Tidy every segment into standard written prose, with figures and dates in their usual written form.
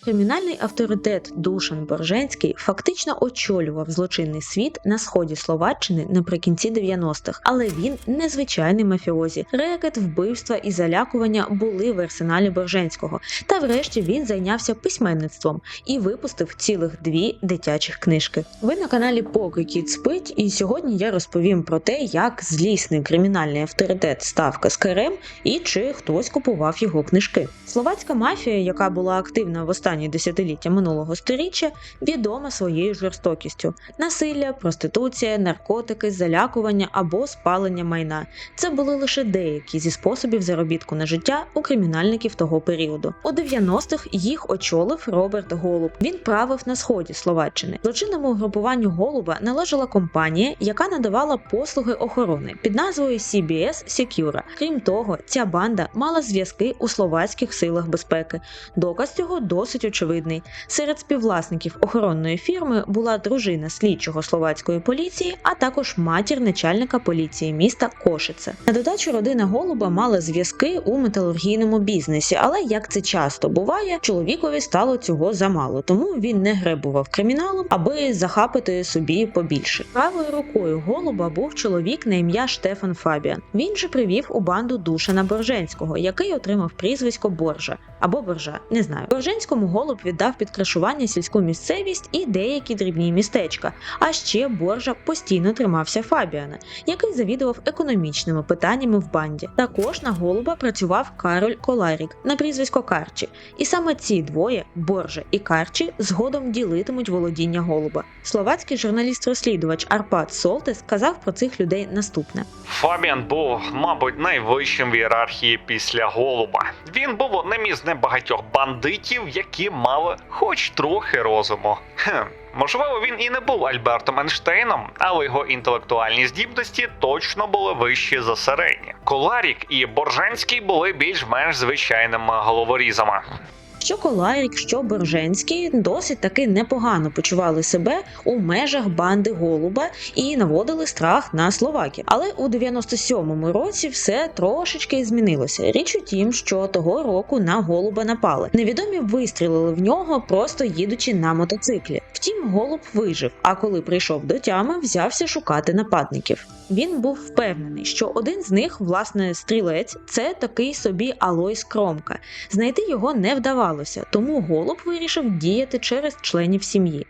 Кримінальний авторитет Душан Борженський фактично очолював злочинний світ на сході Словаччини наприкінці 90-х, але він не звичайний мафіозі. Рекет, вбивства і залякування були в арсеналі Борженського. Та врешті він зайнявся письменництвом і випустив цілих 2 дитячих книжки. Ви на каналі Поки Кіт спить, і сьогодні я розповім про те, як злісний кримінальний авторитет став каскарем і чи хтось купував його книжки. Словацька мафія, яка була активна в останні десятиліття минулого сторіччя, відома своєю жорстокістю. Насилля, проституція, наркотики, залякування або спалення майна. Це були лише деякі зі способів заробітку на життя у кримінальників того періоду. У 90-х їх очолив Роберт Голуб. Він правив на сході Словаччини. Злочинному угрупуванню Голуба належала компанія, яка надавала послуги охорони під назвою CBS Secura. Крім того, ця банда мала зв'язки у словацьких силах безпеки. Доказ цього досить очевидний. Серед співвласників охоронної фірми була дружина слідчого словацької поліції, а також матір начальника поліції міста Кошице. На додачу родина Голуба мала зв'язки у металургійному бізнесі, але, як це часто буває, чоловікові стало цього замало, тому він не гребував криміналом, аби захапити собі побільше. Правою рукою Голуба був чоловік на ім'я Штефан Фабіан. Він же привів у банду Душана Борженського, який отримав прізвисько Боржа або Боржа, не знаю. Борженському Голуб віддав під кришування сільську місцевість і деякі дрібні містечка, а ще Боржа постійно тримався Фабіана, який завідував економічними питаннями в банді. Також на Голуба працював Кароль Коларік на прізвисько Карчі, і саме ці двоє, Боржа і Карчі, згодом ділитимуть володіння Голуба. Словацький журналіст-розслідувач Арпад Солтес сказав про цих людей наступне. Фабіан був, мабуть, найвищим в ієрархії після Голуба. Він був одним із небагатьох бандитів, які мали хоч трохи розуму. Можливо, він і не був Альбертом Ейнштейном, але його інтелектуальні здібності точно були вищі за середні. Коларік і Борженський були більш-менш звичайними головорізами. Що Коларік, що Борженський досить таки непогано почували себе у межах банди Голуба і наводили страх на словаків. Але у 97-му році все трошечки змінилося. Річ у тім, що того року на Голуба напали. Невідомі вистрілили в нього, просто їдучи на мотоциклі. Втім, Голуб вижив, а коли прийшов до тями, взявся шукати нападників. Він був впевнений, що один з них, власне, стрілець, це такий собі Алойс Кромка. Знайти його не вдавалося, тому Голуб вирішив діяти через членів сім'ї.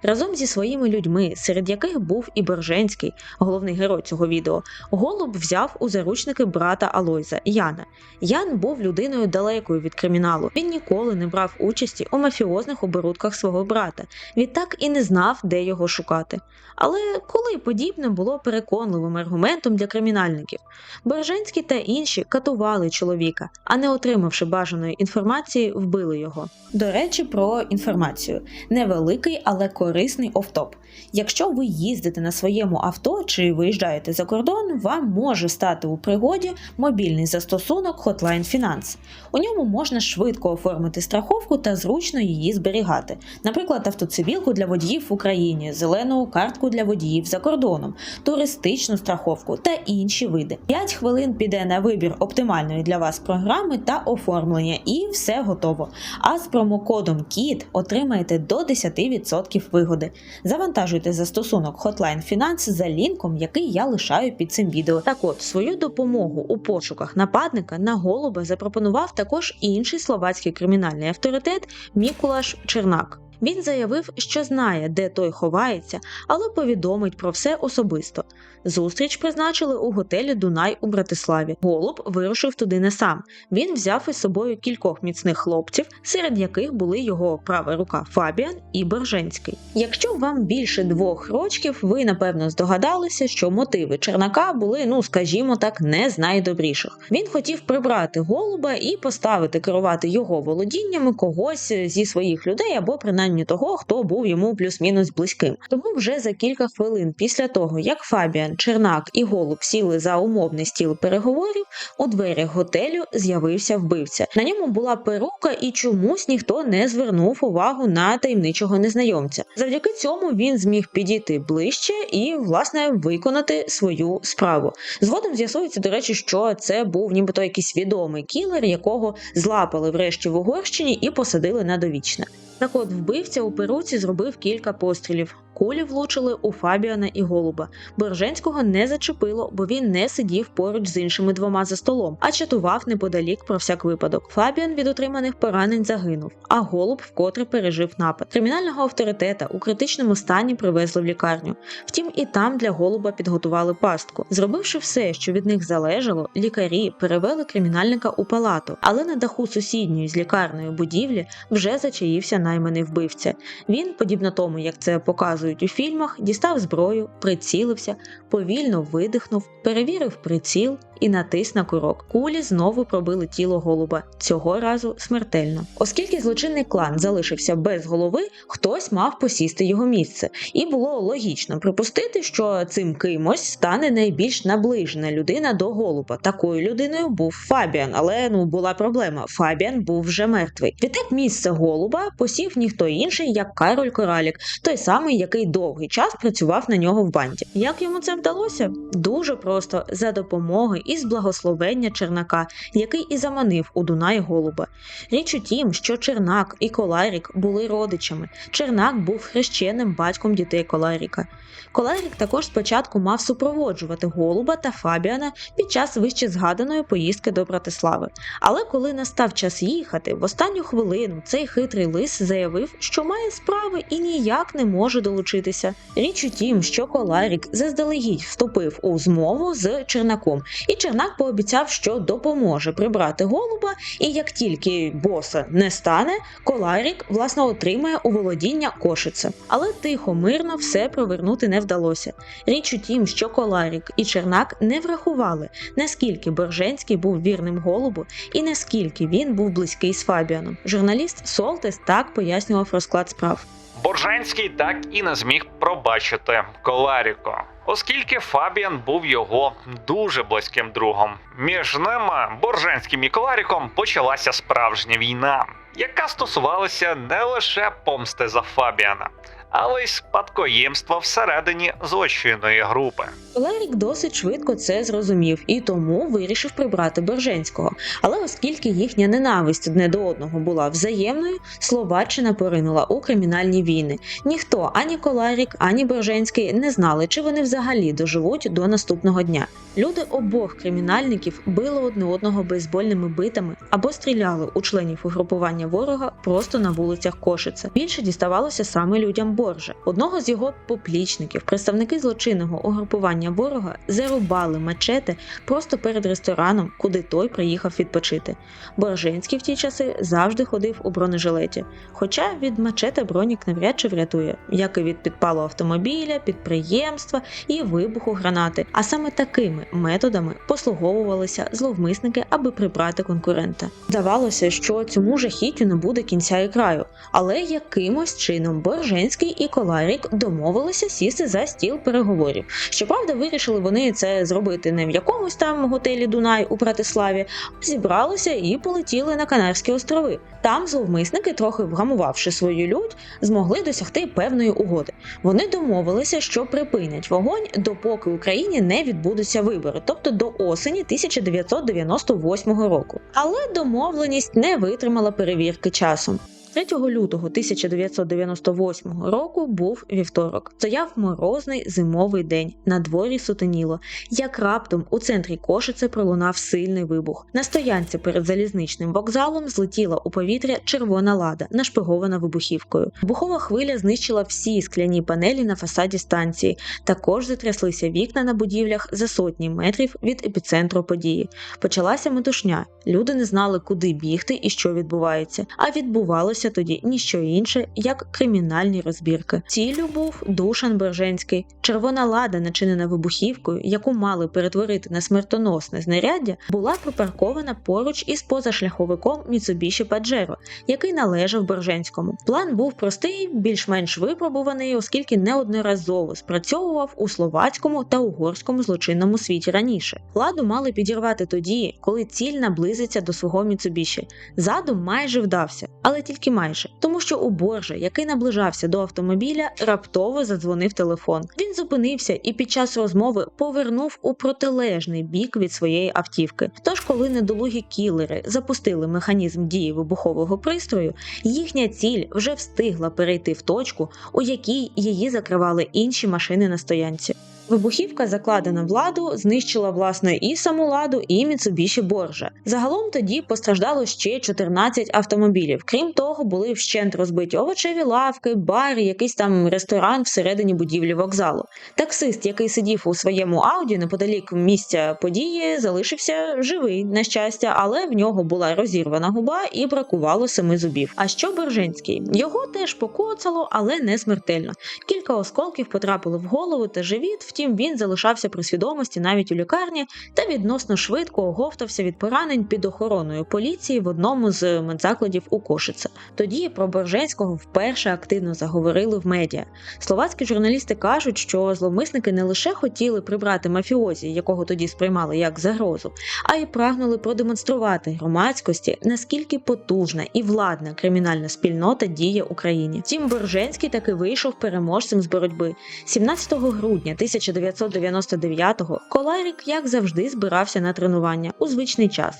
Разом зі своїми людьми, серед яких був і Борженський, головний герой цього відео, Голуб взяв у заручники брата Алойза, Яна. Ян був людиною далекою від криміналу. Він ніколи не брав участі у мафіозних оборудках свого брата. Відтак і не знав, де його шукати. Але коли подібне було переконливим аргументом для кримінальників? Борженський та інші катували чоловіка, а не отримавши бажаної інформації, вбили його. До речі, про інформацію. Невеликий, але корисний офтоп. Якщо ви їздите на своєму авто чи виїжджаєте за кордон, вам може стати у пригоді мобільний застосунок Hotline Finance. У ньому можна швидко оформити страховку та зручно її зберігати. Наприклад, автоцивілку для водіїв в Україні, зелену картку для водіїв за кордоном, туристичну страховку та інші види. 5 хвилин піде на вибір оптимальної для вас програми та оформлення і все готово. А з промокодом KID отримаєте до 10% вигоди. Завантажуйте застосунок Hotline Finance за лінком, який я лишаю під цим відео. Так от, свою допомогу у пошуках нападника на Голуба запропонував також інший словацький кримінальний авторитет Мікулаш Чернак. Він заявив, що знає, де той ховається, але повідомить про все особисто. Зустріч призначили у готелі «Дунай» у Братиславі. Голуб вирушив туди не сам. Він взяв із собою кількох міцних хлопців, серед яких були його права рука Фабіан і Борженський. Якщо вам більше 2 років, ви, напевно, здогадалися, що мотиви Чернака були, скажімо так, не з найдобріших. Він хотів прибрати Голуба і поставити керувати його володіннями когось зі своїх людей або принаймні принаймні того, хто був йому плюс-мінус близьким. Тому вже за кілька хвилин після того, як Фабіан, Чернак і Голуб сіли за умовний стіл переговорів, у дверях готелю з'явився вбивця. На ньому була перука і чомусь ніхто не звернув увагу на таємничого незнайомця. Завдяки цьому він зміг підійти ближче і, власне, виконати свою справу. Згодом з'ясується, до речі, що це був нібито якийсь відомий кілер, якого злапали врешті в Угорщині і посадили на довічне. Так от, вбивця у перуці зробив кілька пострілів. Кулі влучили у Фабіана і Голуба. Борженського не зачепило, бо він не сидів поруч з іншими двома за столом, а чатував неподалік про всяк випадок. Фабіан від отриманих поранень загинув, а Голуб вкотре пережив напад. Кримінального авторитета у критичному стані привезли в лікарню. Втім, і там для Голуба підготували пастку. Зробивши все, що від них залежало, лікарі перевели кримінальника у палату, але на даху сусідньої з лікарнею будівлі вже зачаївся найманий вбивця. Він, подібно тому, як це показує у фільмах, дістав зброю, прицілився, повільно видихнув, перевірив приціл і натис на курок. Кулі знову пробили тіло Голуба, цього разу смертельно. Оскільки злочинний клан залишився без голови, хтось мав посісти його місце. І було логічно припустити, що цим кимось стане найбільш наближена людина до Голуба. Такою людиною був Фабіан, але була проблема. Фабіан був вже мертвий. Відтак місце Голуба посів ніхто інший, як Кароль Коралік, той самий, який довгий час працював на нього в банді. Як йому це вдалося? Дуже просто, за допомоги і з благословення Чернака, який і заманив у Дунай Голуба. Річ у тім, що Чернак і Коларік були родичами. Чернак був хрещеним батьком дітей Коларіка. Коларік також спочатку мав супроводжувати Голуба та Фабіана під час вище згаданої поїздки до Братислави. Але коли настав час їхати, в останню хвилину цей хитрий лис заявив, що має справи і ніяк не може долучитися. Річ у тім, що Коларік заздалегідь вступив у змову з Чернаком, і Чернак пообіцяв, що допоможе прибрати Голуба, і як тільки боса не стане, Коларік, власне, отримає у володіння Кошице. Але тихо-мирно все провернути не вдалося. Річ у тім, що Коларік і Чернак не врахували, наскільки Борженський був вірним Голубу і наскільки він був близький з Фабіаном. Журналіст Солтес так пояснював розклад справ. Борженський так і не зміг пробачити Коларіку, оскільки Фабіан був його дуже близьким другом. Між ними, Борженським і Коларіком, почалася справжня війна, яка стосувалася не лише помсти за Фабіана, але й спадкоємства всередині злочинної групи. Коларік досить швидко це зрозумів і тому вирішив прибрати Борженського. Але оскільки їхня ненависть одне до одного була взаємною, Словаччина поринула у кримінальні війни. Ніхто, ані Коларік, ані Борженський не знали, чи вони взагалі доживуть до наступного дня. Люди обох кримінальників били одне одного бейсбольними битами або стріляли у членів угрупування ворога просто на вулицях Кошице. Більше діставалося саме людям Боржа. Одного з його поплічників, представники злочинного угрупування ворога, зарубали мачете просто перед рестораном, куди той приїхав відпочити. Борженський в ті часи завжди ходив у бронежилеті. Хоча від мачете бронік навряд чи врятує, як і від підпалу автомобіля, підприємства і вибуху гранати. А саме такими методами послуговувалися зловмисники, аби прибрати конкурента. Здавалося, що цьому жахіттю не буде кінця і краю, але якимось чином Борженський і Коларік домовилися сісти за стіл переговорів. Щоправда, вирішили вони це зробити не в якомусь там готелі Дунай у Братиславі, а зібралися і полетіли на Канарські острови. Там зловмисники, трохи вгамувавши свою лють, змогли досягти певної угоди. Вони домовилися, що припинять вогонь, допоки в Україні не відбудуться вибори, тобто до осені 1998 року. Але домовленість не витримала перевірки часом. 3 лютого 1998 року був вівторок. Стояв морозний зимовий день, на дворі сутеніло. Як раптом у центрі Кошице пролунав сильний вибух. На стоянці перед залізничним вокзалом злетіла у повітря червона лада, нашпигована вибухівкою. Вибухова хвиля знищила всі скляні панелі на фасаді станції. Також затряслися вікна на будівлях за сотні метрів від епіцентру події. Почалася метушня. Люди не знали, куди бігти і що відбувається. А відбувалося виявився тоді ніщо інше, як кримінальні розбірки. Ціллю був Душан Берженський. Червона лада, начинена вибухівкою, яку мали перетворити на смертоносне знаряддя, була припаркована поруч із позашляховиком Mitsubishi Pajero, який належав Берженському. План був простий, більш-менш випробуваний, оскільки неодноразово спрацьовував у словацькому та угорському злочинному світі раніше. Ладу мали підірвати тоді, коли ціль наблизиться до свого Mitsubishi. Задум майже вдався, але тільки майже, тому що у Боржа, який наближався до автомобіля, раптово задзвонив телефон. Він зупинився і під час розмови повернув у протилежний бік від своєї автівки. Тож, коли недолугі кілери запустили механізм дії вибухового пристрою, їхня ціль вже встигла перейти в точку, у якій її закривали інші машини на стоянці. Вибухівка, закладена в ладу, знищила власне і саму ладу, і Mitsubishi Боржа. Загалом тоді постраждало ще 14 автомобілів. Крім того, були вщент розбиті овочеві лавки, бар, якийсь там ресторан всередині будівлі вокзалу. Таксист, який сидів у своєму Ауді неподалік місця події, залишився живий, на щастя, але в нього була розірвана губа і бракувало 7 зубів. А що Берженський? Його теж покоцало, але не смертельно. Кілька осколків потрапило в голову та живіт, втім він залишався при свідомості навіть у лікарні та відносно швидко оговтався від поранень під охороною поліції в одному з медзакладів у Кошице. Тоді про Берженського вперше активно заговорили в медіа. Словацькі журналісти кажуть, що зловмисники не лише хотіли прибрати мафіозі, якого тоді сприймали як загрозу, а й прагнули продемонструвати громадськості, наскільки потужна і владна кримінальна спільнота діє в Україні. Втім, Берженський таки вийшов переможцем з боротьби. 17 грудня 1999-го Коларік, як завжди, збирався на тренування у звичний час.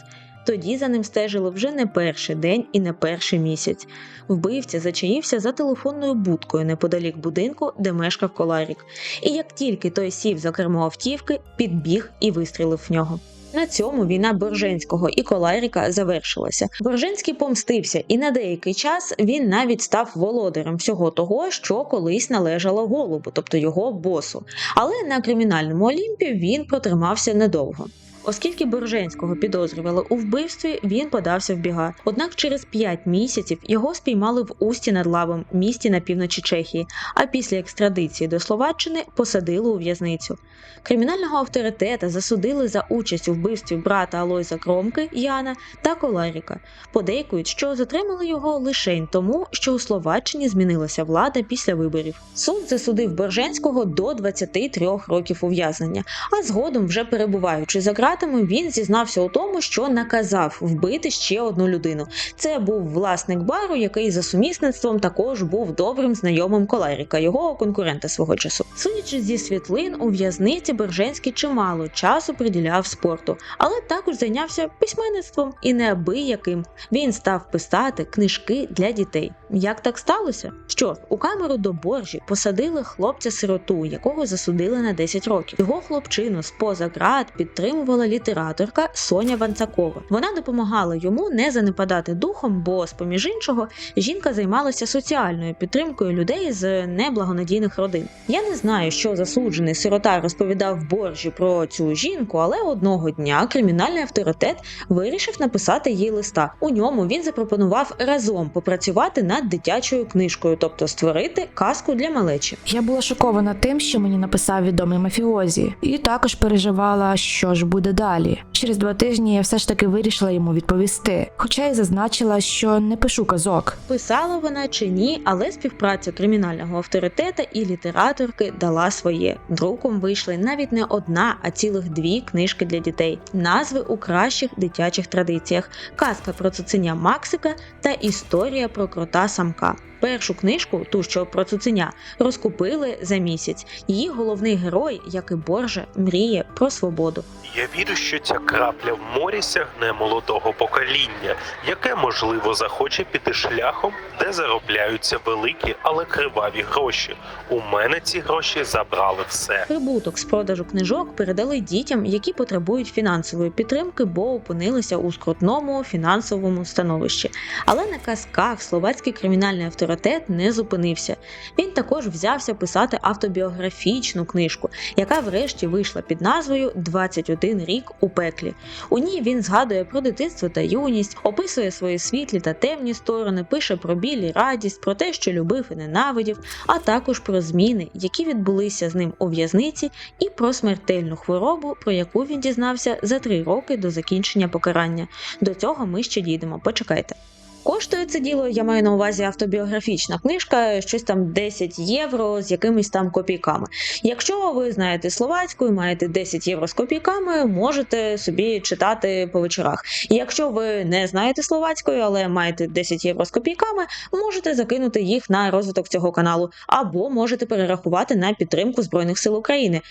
Тоді за ним стежили вже не перший день і не перший місяць. Вбивця зачаївся за телефонною будкою неподалік будинку, де мешкав Коларік. І як тільки той сів за кермо автівки, підбіг і вистрілив в нього. На цьому війна Берженського і Коларіка завершилася. Берженський помстився, і на деякий час він навіть став володарем всього того, що колись належало Голубу, тобто його босу. Але на кримінальному Олімпі він протримався недовго. Оскільки Берженського підозрювали у вбивстві, він подався в біга. Однак через 5 місяців його спіймали в Усті над Лабом, місті на півночі Чехії, а після екстрадиції до Словаччини посадили у в'язницю. Кримінального авторитета засудили за участь у вбивстві брата Алойза Кромки, Яна, та Коларіка. Подейкують, що затримали його лишень тому, що у Словаччині змінилася влада після виборів. Суд засудив Берженського до 23 років ув'язнення, а згодом, вже перебуваючи за ґратами, він зізнався у тому, що наказав вбити ще одну людину. Це був власник бару, який за сумісництвом також був добрим знайомим Коларіка, його конкурента свого часу. Судячи зі світлин, у в'язниці Берженський чимало часу приділяв спорту, але також зайнявся письменництвом і неабияким. Він став писати книжки для дітей. Як так сталося? Що, у камеру до Боржі посадили хлопця-сироту, якого засудили на 10 років. Його хлопчину з-поза ґрат підтримувала літераторка Соня Ванцакова. Вона допомагала йому не занепадати духом, бо, з-поміж іншого, жінка займалася соціальною підтримкою людей з неблагонадійних родин. Я не знаю, що засуджений сирота розповідав Боржі про цю жінку, але одного дня кримінальний авторитет вирішив написати їй листа. У ньому він запропонував разом попрацювати над дитячою книжкою, тобто створити казку для малечі. Я була шокована тим, що мені написав відомий мафіозі, і також переживала, що ж буде далі. Через 2 тижні я все ж таки вирішила йому відповісти, хоча й зазначила, що не пишу казок. Писала вона чи ні, але співпраця кримінального авторитета і літераторки дала своє. Друком вийшли навіть не одна, а цілих 2 книжки для дітей. Назви у кращих дитячих традиціях: казка про цуценя Максика та історія про крота Самка. Першу книжку, ту, що про цуценя, розкупили за місяць. Її головний герой, як і Боржа, мріє про свободу. Я вірю, що ця крапля в морі сягне молодого покоління, яке, можливо, захоче піти шляхом, де заробляються великі, але криваві гроші. У мене ці гроші забрали все. Прибуток з продажу книжок передали дітям, які потребують фінансової підтримки, бо опинилися у скрутному фінансовому становищі. Але на казках словацький кримінальний авторитет авторитет не зупинився. Він також взявся писати автобіографічну книжку, яка врешті вийшла під назвою «21 рік у пеклі». У ній він згадує про дитинство та юність, описує свої світлі та темні сторони, пише про біль і радість, про те, що любив і ненавидів, а також про зміни, які відбулися з ним у в'язниці, і про смертельну хворобу, про яку він дізнався за 3 роки до закінчення покарання. До цього ми ще дійдемо, почекайте. Коштує це діло, я маю на увазі автобіографічна книжка, щось там 10 євро з якимись там копійками. Якщо ви знаєте словацьку і маєте 10 євро з копійками, можете собі читати по вечорах. Якщо ви не знаєте словацької, але маєте 10 євро з копійками, можете закинути їх на розвиток цього каналу, або можете перерахувати на підтримку Збройних сил України,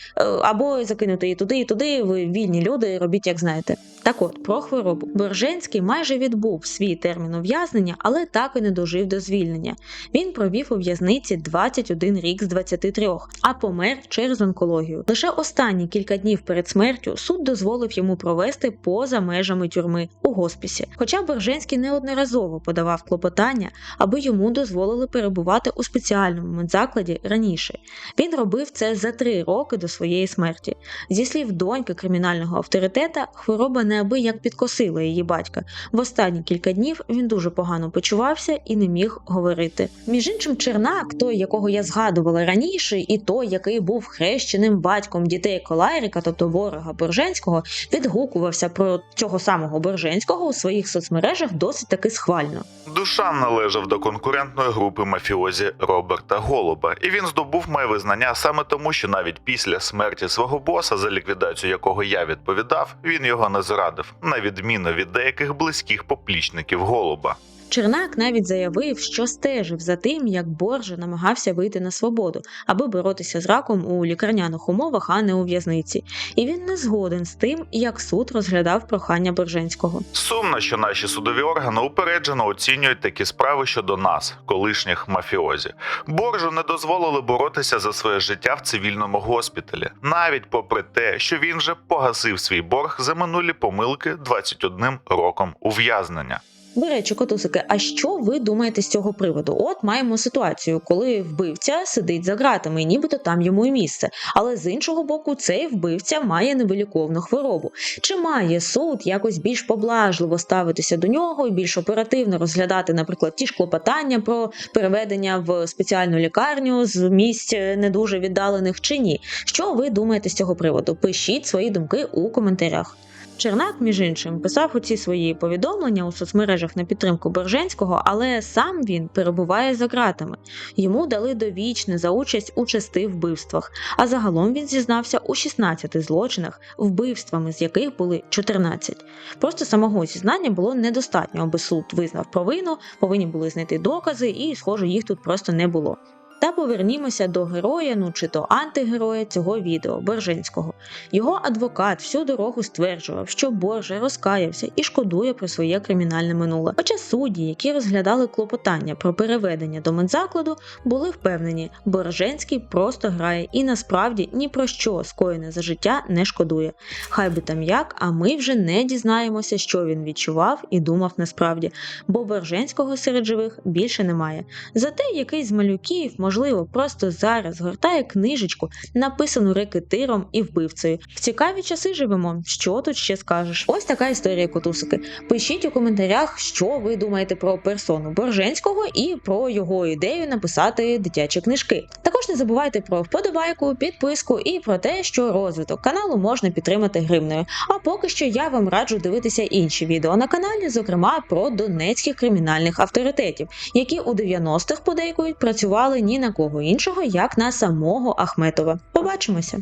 або закинути і туди, ви вільні люди, робіть як знаєте. Так от, про хворобу. Борженський майже відбув свій термін ув'язнення, але так і не дожив до звільнення. Він провів у в'язниці 21 рік з 23, а помер через онкологію. Лише останні кілька днів перед смертю суд дозволив йому провести поза межами тюрми у госпісі. Хоча Борженський неодноразово подавав клопотання, аби йому дозволили перебувати у спеціальному медзакладі раніше. Він робив це за 3 роки до своєї смерті. Зі слів доньки кримінального авторитета, хвороба неабияк підкосила її батька. В останні кілька днів він дуже погано почувався і не міг говорити. Між іншим, Чернак, той, якого я згадувала раніше, і той, який був хрещеним батьком дітей Колайрика, тобто ворога Борженського, відгукувався про цього самого Борженського у своїх соцмережах досить таки схвально. Душан належав до конкурентної групи мафіозі Роберта Голуба, і він здобув моє визнання саме тому, що навіть після смерті свого боса, за ліквідацію якого я відповідав, він його не зрадив, на відміну від деяких близьких поплічників Голуба. Чернак навіть заявив, що стежив за тим, як Боржа намагався вийти на свободу, аби боротися з раком у лікарняних умовах, а не у в'язниці. І він не згоден з тим, як суд розглядав прохання Борженського. Сумно, що наші судові органи упереджено оцінюють такі справи щодо нас, колишніх мафіозі. Боржу не дозволили боротися за своє життя в цивільному госпіталі, навіть попри те, що він вже погасив свій борг за минулі помилки 21 роком ув'язнення. До речі, котусики, а що ви думаєте з цього приводу? От маємо ситуацію, коли вбивця сидить за ґратами, і нібито там йому і місце. Але з іншого боку, цей вбивця має невиліковну хворобу. Чи має суд якось більш поблажливо ставитися до нього і більш оперативно розглядати, наприклад, ті ж клопотання про переведення в спеціальну лікарню з місць не дуже віддалених чи ні? Що ви думаєте з цього приводу? Пишіть свої думки у коментарях. Чернак, між іншим, писав оці свої повідомлення у соцмережах на підтримку Борженського, але сам він перебуває за ґратами. Йому дали довічне за участь у 6 вбивствах, а загалом він зізнався у 16 злочинах, вбивствами з яких були 14. Просто самого зізнання було недостатньо, аби суд визнав провину, повинні були знайти докази і, схоже, їх тут просто не було. Та повернімося до героя, чи то антигероя цього відео, Борженського. Його адвокат всю дорогу стверджував, що Боржа розкаявся і шкодує про своє кримінальне минуле. Хоча судді, які розглядали клопотання про переведення до медзакладу, були впевнені, Борженський просто грає і насправді ні про що скоєне за життя не шкодує. Хай би там як, а ми вже не дізнаємося, що він відчував і думав насправді, бо Борженського серед живих більше немає. Зате якийсь з малюків, можливо, просто зараз гортає книжечку, написану рекетиром і вбивцею. В цікаві часи живемо, що тут ще скажеш? Ось така історія, котусики. Пишіть у коментарях, що ви думаєте про персону Борженського і про його ідею написати дитячі книжки. Також не забувайте про вподобайку, підписку і про те, що розвиток каналу можна підтримати гривнею. А поки що я вам раджу дивитися інші відео на каналі, зокрема про донецьких кримінальних авторитетів, які у 90-х подейкують працювали ні на кого іншого, як на самого Ахметова. Побачимося!